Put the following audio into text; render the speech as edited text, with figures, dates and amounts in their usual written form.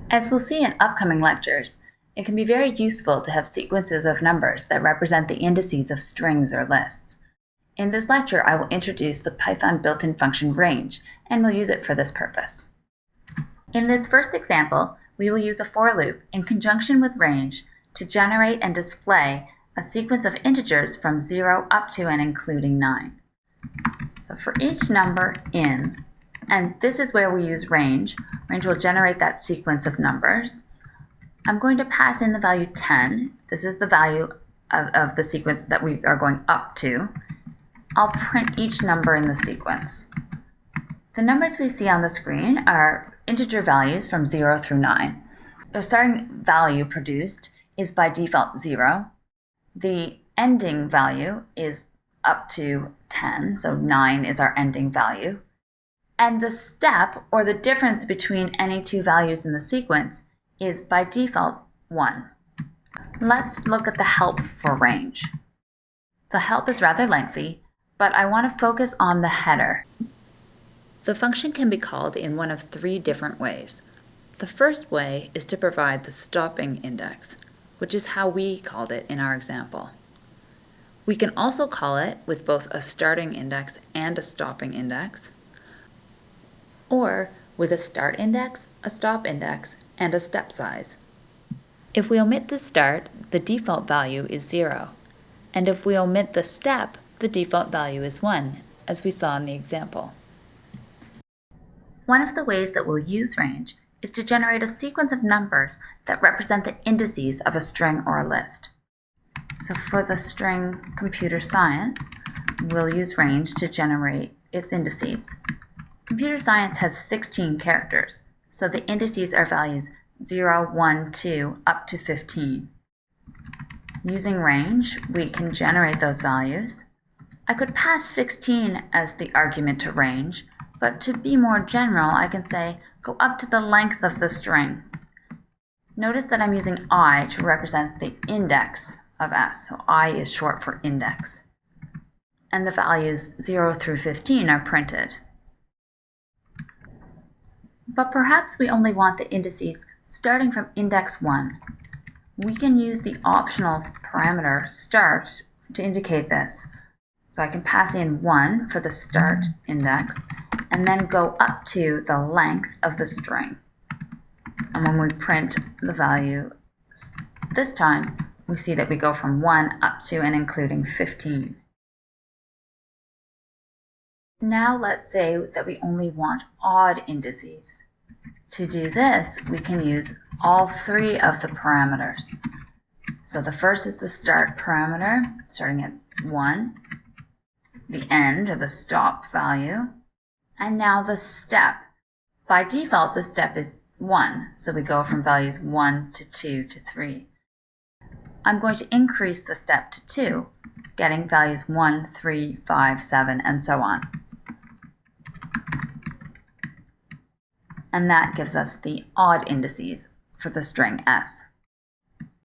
As we'll see in upcoming lectures, it can be very useful to have sequences of numbers that represent the indices of strings or lists. In this lecture, I will introduce the Python built-in function range, and we'll use it for this purpose. In this first example, we will use a for loop in conjunction with range to generate and display a sequence of integers from 0 up to and including 9. So for each number in, and this is where we use range will generate that sequence of numbers. I'm going to pass in the value 10. This is the value of the sequence that we are going up to. I'll print each number in the sequence. The numbers we see on the screen are integer values from 0 through 9. The starting value produced is by default 0. The ending value is up to 10, so 9 is our ending value. And the step, or the difference between any two values in the sequence, is by default 1. Let's look at the help for range. The help is rather lengthy, but I want to focus on the header. The function can be called in one of three different ways. The first way is to provide the stopping index, which is how we called it in our example. We can also call it with both a starting index and a stopping index, or with a start index, a stop index, and a step size. If we omit the start, the default value is 0, and if we omit the step, the default value is 1, as we saw in the example. One of the ways that we'll use range is to generate a sequence of numbers that represent the indices of a string or a list. So for the string computer science, we'll use range to generate its indices. Computer science has 16 characters, so the indices are values 0, 1, 2, up to 15. Using range, we can generate those values. I could pass 16 as the argument to range, but to be more general, I can say go up to the length of the string. Notice that I'm using I to represent the index of S, so I is short for index. And the values 0 through 15 are printed. But perhaps we only want the indices starting from index 1. We can use the optional parameter start to indicate this. So I can pass in 1 for the start index and then go up to the length of the string. And when we print the value this time, we see that we go from 1 up to and including 15. Now let's say that we only want odd indices. To do this, we can use all three of the parameters. So the first is the start parameter, starting at 1, the end or the stop value, and now the step. By default, the step is 1, so we go from values 1 to 2 to 3. I'm going to increase the step to 2, getting values 1, 3, 5, 7, and so on. And that gives us the odd indices for the string S.